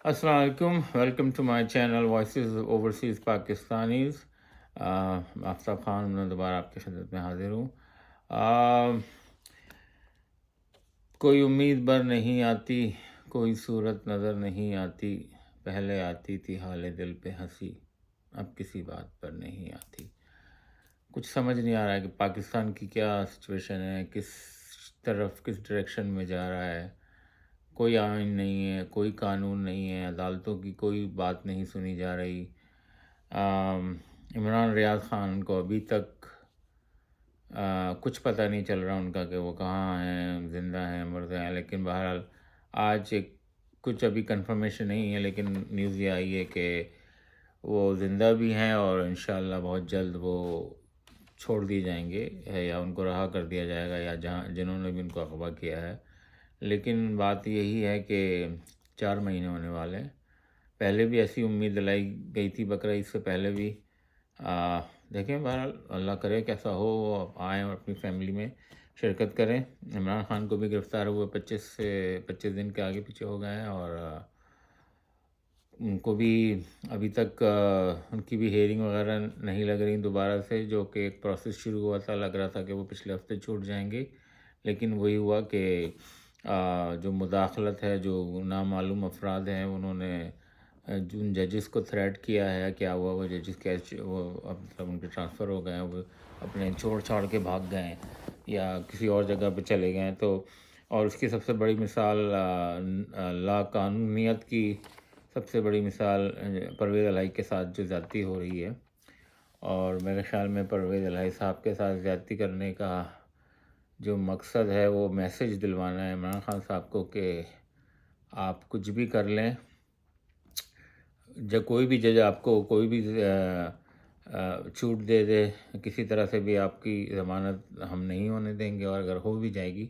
السلام علیکم، welcome to my channel voices overseas Pakistanis. Aftab Khan میں دوبارہ آپ کی خدمت میں حاضر ہوں۔ کوئی امید بر نہیں آتی، کوئی صورت نظر نہیں آتی، پہلے آتی تھی حال دل پہ ہنسی، اب کسی بات پر نہیں آتی۔ کچھ سمجھ نہیں آ رہا ہے کہ پاکستان کی کیا سچویشن ہے، کس طرف کس ڈائریکشن میں جا رہا ہے۔ کوئی آئین نہیں ہے، کوئی قانون نہیں ہے، عدالتوں کی کوئی بات نہیں سنی جا رہی۔ عمران ریاض خان کو ابھی تک کچھ پتہ نہیں چل رہا ان کا کہ وہ کہاں ہیں، زندہ ہیں مردہ ہیں، لیکن بہرحال آج کچھ ابھی کنفرمیشن نہیں ہے، لیکن نیوز یہ آئی ہے کہ وہ زندہ بھی ہیں اور انشاءاللہ بہت جلد وہ چھوڑ دی جائیں گے، یا ان کو رہا کر دیا جائے گا، یا جنہوں نے بھی ان کو اغوا کیا ہے۔ لیکن بات یہی ہے کہ 4 مہینے ہونے والے ہیں۔ پہلے بھی ایسی امید دلائی گئی تھی بقرعید سے پہلے بھی۔ دیکھیں بہرحال اللہ کرے کیسا ہو، وہ آئیں اور اپنی فیملی میں شرکت کریں۔ عمران خان کو بھی گرفتار ہوئے 25 دن کے آگے پیچھے ہو گئے ہیں، اور ان کو بھی ابھی تک ان کی بھی ہیئرنگ وغیرہ نہیں لگ رہی دوبارہ سے، جو کہ ایک پروسیس شروع ہوا تھا، لگ رہا تھا کہ وہ پچھلے ہفتے چھوٹ جائیں گے، لیکن وہی ہوا کہ جو مداخلت ہے، جو نامعلوم افراد ہیں، انہوں نے جن ججز کو تھریٹ کیا ہے، کیا ہوا وہ ججز وہ اب مطلب ان کے ٹرانسفر ہو گئے ہیں، وہ اپنے چھوڑ کے بھاگ گئے ہیں یا کسی اور جگہ پہ چلے گئے ہیں۔ تو اور اس کی سب سے بڑی مثال لا قانونیت کی سب سے بڑی مثال پرویز الہی کے ساتھ جو زیادتی ہو رہی ہے، اور میرے خیال میں پرویز الہی صاحب کے ساتھ زیادتی کرنے کا جو مقصد ہے وہ میسج دلوانا ہے عمران خان صاحب کو کہ آپ کچھ بھی کر لیں، جب کوئی بھی جج آپ کو کوئی بھی چھوٹ دے دے، کسی طرح سے بھی آپ کی ضمانت ہم نہیں ہونے دیں گے، اور اگر ہو بھی جائے گی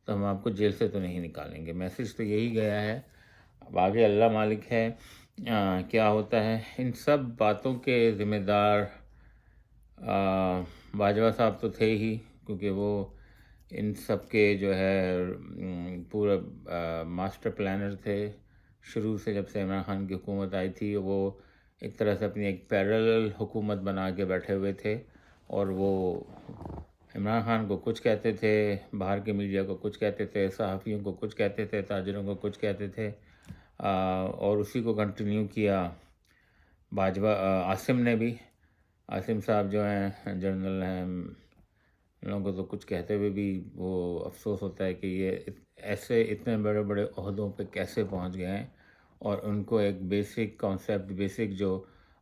تو ہم آپ کو جیل سے تو نہیں نکالیں گے۔ میسج تو یہی گیا ہے، اب آگے اللہ مالک ہے کیا ہوتا ہے۔ ان سب باتوں کے ذمہ دار باجوہ صاحب تو تھے ہی، کیونکہ وہ ان سب کے جو ہے پورا ماسٹر پلانر تھے شروع سے۔ جب سے عمران خان کی حکومت آئی تھی، وہ ایک طرح سے اپنی ایک پیرل حکومت بنا کے بیٹھے ہوئے تھے، اور وہ عمران خان کو کچھ کہتے تھے، باہر کے میڈیا کو کچھ کہتے تھے، صحافیوں کو کچھ کہتے تھے، تاجروں کو کچھ کہتے تھے، اور اسی کو کنٹینیو کیا باجوہ عاصم نے بھی۔ عاصم صاحب جو ہیں جنرل ہیں، ان لوگوں کو تو کچھ کہتے ہوئے بھی وہ افسوس ہوتا ہے کہ یہ ایسے اتنے بڑے بڑے عہدوں پہ کیسے پہنچ گئے ہیں، اور ان کو ایک بیسک کانسیپٹ، بیسک جو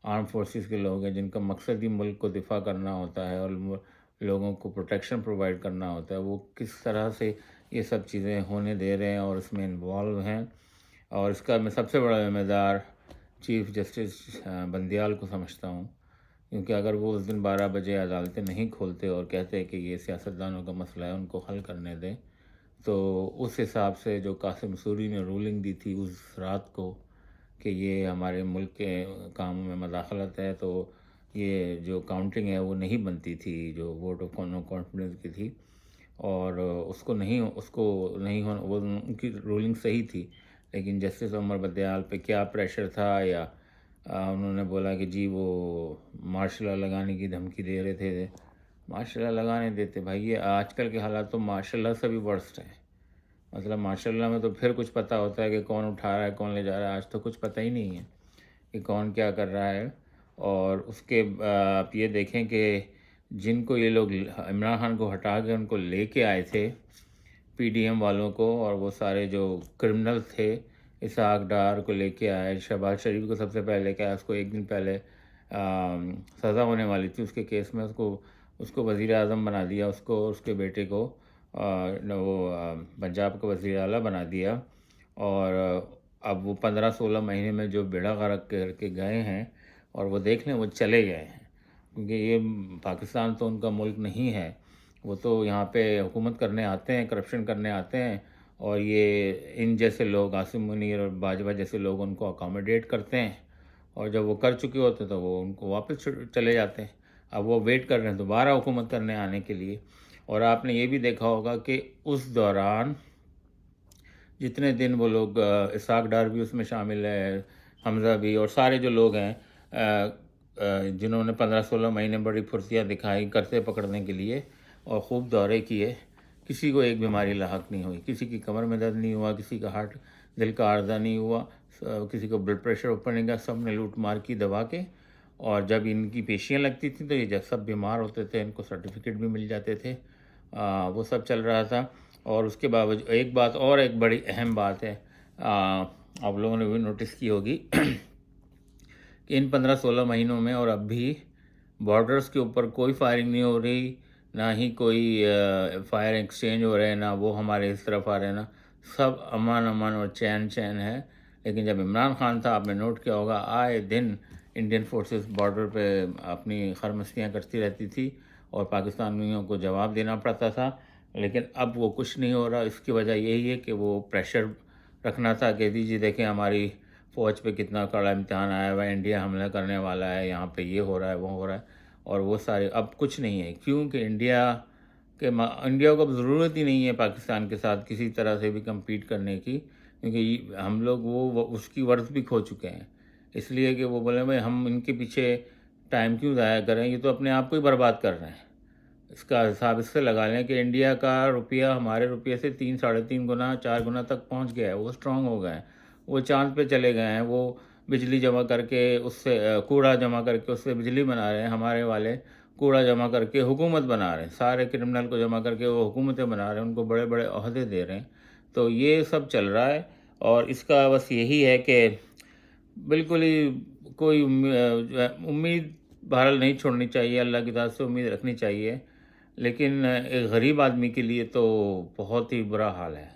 آرم فورسز کے لوگ ہیں جن کا مقصد ہی ملک کو دفاع کرنا ہوتا ہے اور لوگوں کو پروٹیکشن پرووائڈ کرنا ہوتا ہے، وہ کس طرح سے یہ سب چیزیں ہونے دے رہے ہیں اور اس میں انوالو ہیں۔ اور اس کا میں سب سے بڑا ذمہ دار چیف جسٹس بندیال کو سمجھتا ہوں، کیونکہ اگر وہ اس دن 12 بجے عدالتیں نہیں کھولتے اور کہتے کہ یہ سیاستدانوں کا مسئلہ ہے، ان کو حل کرنے دیں، تو اس حساب سے جو قاسم سوری نے رولنگ دی تھی اس رات کو کہ یہ ہمارے ملک کے کاموں میں مداخلت ہے، تو یہ جو کاؤنٹنگ ہے وہ نہیں بنتی تھی، جو ووٹ آف نو کانفیڈنس کی تھی، اور اس کو نہیں ہونا، وہ ان کی رولنگ صحیح تھی، لیکن جسٹس عمر بدیال پہ کیا پریشر تھا، یا انہوں نے بولا کہ جی وہ مارشل لا لگانے کی دھمکی دے رہے تھے۔ مارشل لا لگانے دیتے بھائی، یہ آج کل کے حالات تو مارشل لا سے بھی ورسٹ ہیں۔ مطلب مارشل لا میں تو پھر کچھ پتہ ہوتا ہے کہ کون اٹھا رہا ہے کون لے جا رہا ہے، آج تو کچھ پتہ ہی نہیں ہے کہ کون کیا کر رہا ہے۔ اور اس کے آپ یہ دیکھیں کہ جن کو یہ لوگ عمران خان کو ہٹا کے ان کو لے کے آئے تھے، پی ڈی ایم والوں کو، اور وہ سارے جو کرمنل تھے، اسحاق ڈار کو لے کے آئے، شہباز شریف کو سب سے پہلے لے کے آیا، اس کو ایک دن پہلے سزا ہونے والی تھی اس کے کیس میں، اس کو وزیر اعظم بنا دیا، اس کو اور اس کے بیٹے کو وہ پنجاب کا وزیر اعلیٰ بنا دیا، اور اب وہ 15-16 مہینے میں جو بیڑا غرق کر کے گئے ہیں، اور وہ دیکھ لیں وہ چلے گئے ہیں، کیونکہ یہ پاکستان تو ان کا ملک نہیں ہے، وہ تو یہاں پہ حکومت کرنے آتے ہیں، کرپشن کرنے آتے ہیں، اور یہ ان جیسے لوگ، عاصم منیر اور باجوہ جیسے لوگ ان کو اکاموڈیٹ کرتے ہیں، اور جب وہ کر چکے ہوتے ہیں تو وہ ان کو واپس چلے جاتے ہیں۔ اب وہ ویٹ کر رہے ہیں دوبارہ حکومت کرنے آنے کے لیے۔ اور آپ نے یہ بھی دیکھا ہوگا کہ اس دوران جتنے دن وہ لوگ اسحاق ڈار بھی اس میں شامل ہے، حمزہ بھی، اور سارے جو لوگ ہیں جنہوں نے 15-16 مہینے بڑی پھرتیاں دکھائی کرتے پکڑنے کے لیے اور خوب دورے کیے، کسی کو ایک بیماری لاحق نہیں ہوئی، کسی کی کمر میں درد نہیں ہوا، کسی کا ہارٹ دل کا عارضہ نہیں ہوا، کسی کو بلڈ پریشر اوپر نہیں گیا، سب نے لوٹ مار کی دبا کے. اور جب ان کی پیشیاں لگتی تھیں تو یہ جب سب بیمار ہوتے تھے ان کو سرٹیفکیٹ بھی مل جاتے تھے. وہ سب چل رہا تھا. اور اس کے باوجود ایک بات اور، ایک بڑی اہم بات ہے، آپ لوگوں نے بھی نوٹس کی ہوگی کہ ان 15-16 مہینوں میں اور اب بھی بارڈرز کے اوپر کوئی فائرنگ نہیں ہو رہی، نہ ہی کوئی فائر ایکسچینج ہو رہے ہیں، نہ وہ ہمارے اس طرف آ رہے ہیں، نہ سب امن اور چین ہے. لیکن جب عمران خان تھا، آپ نے نوٹ کیا ہوگا، آئے دن انڈین فورسز بارڈر پہ اپنی خرمستیاں کرتی رہتی تھی اور پاکستانیوں کو جواب دینا پڑتا تھا. لیکن اب وہ کچھ نہیں ہو رہا. اس کی وجہ یہی ہے کہ وہ پریشر رکھنا تھا کہ جی دیکھیں ہماری فوج پہ کتنا کڑا امتحان آیا ہوا ہے، انڈیا حملہ کرنے والا ہے، یہاں پہ یہ ہو رہا ہے وہ ہو رہا ہے، اور وہ سارے اب کچھ نہیں ہے. کیونکہ انڈیا کو اب ضرورت ہی نہیں ہے پاکستان کے ساتھ کسی طرح سے بھی کمپیٹ کرنے کی، کیونکہ ہم لوگ وہ اس کی ورث بھی کھو چکے ہیں. اس لیے کہ وہ بولے بھائی ہم ان کے پیچھے ٹائم کیوں ضائع کریں، یہ تو اپنے آپ کو ہی برباد کر رہے ہیں. اس کا حساب اس سے لگا لیں کہ انڈیا کا روپیہ ہمارے روپیے سے 3-3.5 گنا 4 گنا تک پہنچ گیا ہے. وہ اسٹرانگ ہو گئے ہیں، وہ چاند پہ چلے گئے ہیں، وہ بجلی جمع کر کے اس سے کوڑا جمع کر کے اس سے بجلی بنا رہے ہیں. ہمارے والے کوڑا جمع کر کے حکومت بنا رہے ہیں، سارے کرمنل کو جمع کر کے وہ حکومتیں بنا رہے ہیں، ان کو بڑے بڑے عہدے دے رہے ہیں. تو یہ سب چل رہا ہے. اور اس کا بس یہی ہے کہ بالکل ہی کوئی امید بہرحال نہیں چھوڑنی چاہیے، اللہ کی ذات سے امید رکھنی چاہیے. لیکن ایک غریب آدمی کے لیے تو بہت ہی برا حال ہے.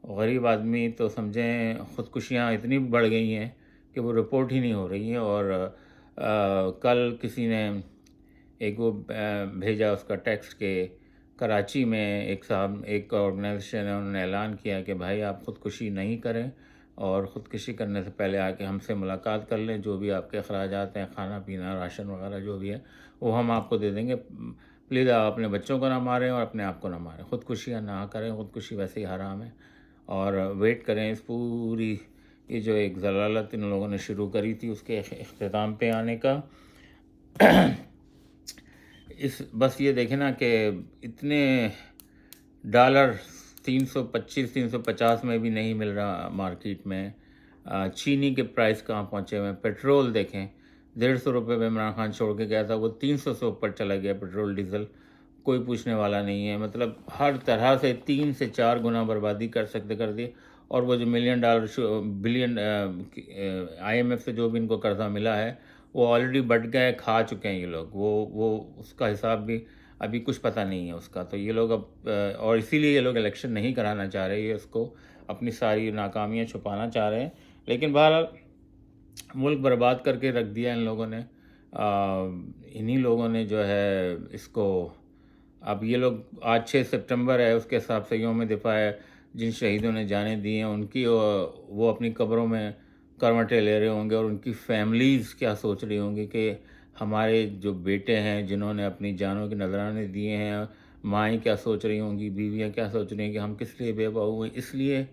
غریب آدمی تو سمجھیں خودکشیاں اتنی بڑھ گئی ہیں کہ وہ رپورٹ ہی نہیں ہو رہی ہیں. اور کل کسی نے ایک وہ بھیجا اس کا ٹیکسٹ کہ کراچی میں ایک آرگنائزیشن ہے، انہوں نے اعلان کیا کہ بھائی آپ خودکشی نہیں کریں، اور خودکشی کرنے سے پہلے آ کے ہم سے ملاقات کر لیں، جو بھی آپ کے اخراجات ہیں، کھانا پینا راشن وغیرہ جو بھی ہے وہ ہم آپ کو دے دیں گے. پلیز آپ اپنے بچوں کو نہ ماریں اور اپنے آپ کو نہ ماریں، خودکشیاں نہ کریں، خودکشی ویسے ہی حرام ہے. اور ویٹ کریں اس پوری یہ جو ایک ضلالت ان لوگوں نے شروع کری تھی اس کے اختتام پہ آنے کا. بس یہ دیکھیں نا کہ اتنے ڈالر 325-350 میں بھی نہیں مل رہا مارکیٹ میں. چینی کے پرائس کہاں پہنچے ہوئے ہیں. پیٹرول دیکھیں 150 روپے پہ عمران خان چھوڑ کے گیا تھا، وہ 300 سے اوپر چلا گیا پیٹرول ڈیزل. کوئی پوچھنے والا نہیں ہے. مطلب ہر طرح سے 3 سے 4 گنا بربادی کر دی. اور وہ جو بلین آئی ایم ایف سے جو بھی ان کو قرضہ ملا ہے وہ آلریڈی بٹ گئے، کھا چکے ہیں یہ لوگ. وہ اس کا حساب بھی ابھی کچھ پتہ نہیں ہے اس کا. تو یہ لوگ اب اور اسی لیے یہ لوگ الیکشن نہیں کرانا چاہ رہے، یہ اس کو اپنی ساری ناکامیاں چھپانا چاہ رہے ہیں. لیکن بہرحال ملک برباد کر کے رکھ دیا ان لوگوں نے. انہی لوگوں نے جو ہے اس کو، اب یہ لوگ آج 6 سپٹمبر ہے، اس کے حساب سے یوم دفاع ہے، جن شہیدوں نے جانیں دی ہیں ان کی وہ اپنی قبروں میں کروٹیں لے رہے ہوں گے، اور ان کی فیملیز کیا سوچ رہی ہوں گی کہ ہمارے جو بیٹے ہیں جنہوں نے اپنی جانوں کے نذرانے دیے ہیں، مائیں کیا سوچ رہی ہوں گی، بیویاں کیا سوچ رہی ہیں کہ ہم کس لیے بے بہو ہوئے. اس لیے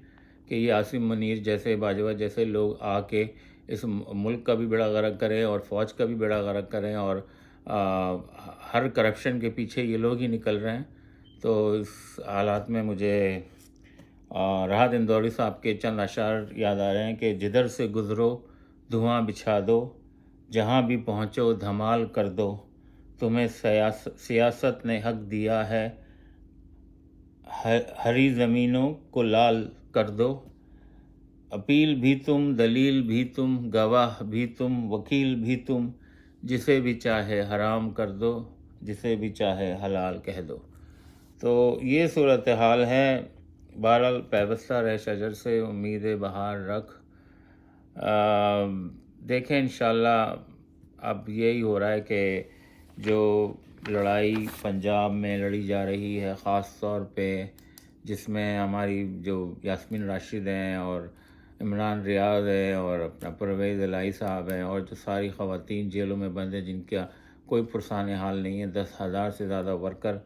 کہ یہ عاصم منیر جیسے باجوہ جیسے لوگ آ کے اس ملک کا بھی بیڑا غرق کریں اور فوج کا بھی بیڑا غرق کریں، اور ہر کرپشن کے پیچھے یہ لوگ ہی نکل رہے ہیں. تو اس حالات میں مجھے راحت اندوری صاحب کے چند اشعار یاد آ رہے ہیں کہ جدھر سے گزرو دھواں بچھا دو، جہاں بھی پہنچو دھمال کر دو، تمہیں سیاست نے حق دیا ہے، ہری زمینوں کو لال کر دو. اپیل بھی تم، دلیل بھی تم، گواہ بھی تم، وکیل بھی تم، جسے بھی چاہے حرام کر دو، جسے بھی چاہے حلال کہہ دو. تو یہ صورتحال ہے. بہرحال پیوستہ رہ شجر سے امید بہار رکھ. دیکھیں انشاءاللہ اب یہی ہو رہا ہے کہ جو لڑائی پنجاب میں لڑی جا رہی ہے، خاص طور پہ جس میں ہماری جو یاسمین راشد ہیں اور عمران ریاض ہے اور اپنا پرویز الہی صاحب ہیں، اور جو ساری خواتین جیلوں میں بند ہیں جن کا کوئی پرسان حال نہیں ہے، 10,000 سے زیادہ ورکر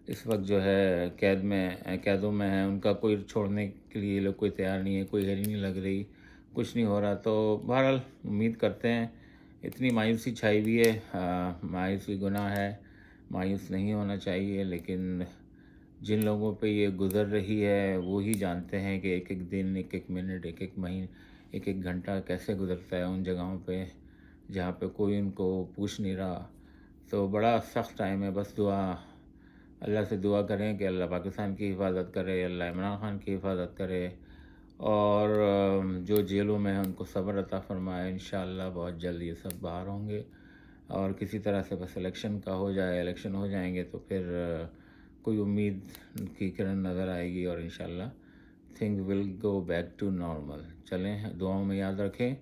اس وقت جو ہے قیدوں میں ہیں، ان کا کوئی چھوڑنے کے لیے لوگ کوئی تیار نہیں ہے، کوئی ہیری نہیں لگ رہی، کچھ نہیں ہو رہا. تو بہرحال امید کرتے ہیں. اتنی مایوسی چھائی ہوئی ہے. مایوسی گناہ ہے، مایوس نہیں ہونا چاہیے، لیکن جن لوگوں پہ یہ گزر رہی ہے وہی جانتے ہیں کہ ایک ایک دن، ایک ایک منٹ، ایک ایک مہینہ، ایک ایک گھنٹہ کیسے گزرتا ہے ان جگہوں پہ جہاں پہ کوئی ان کو پوچھ نہیں رہا. تو بڑا سخت ٹائم ہے. بس اللہ سے دعا کریں کہ اللہ پاکستان کی حفاظت کرے، اللہ عمران خان کی حفاظت کرے، اور جو جیلوں میں ہیں ان کو صبر عطا فرمائے. انشاءاللہ بہت جلد یہ سب باہر ہوں گے، اور کسی طرح سے بس الیکشن ہو جائیں گے تو پھر کوئی امید کی کرن نظر آئے گی، اور انشاءاللہ thing will go back to normal. چلیں، دعاؤں میں یاد رکھیں،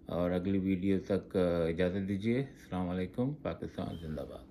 اور اگلی ویڈیو تک اجازت دیجیے. السلام علیکم. پاکستان زندہ باد.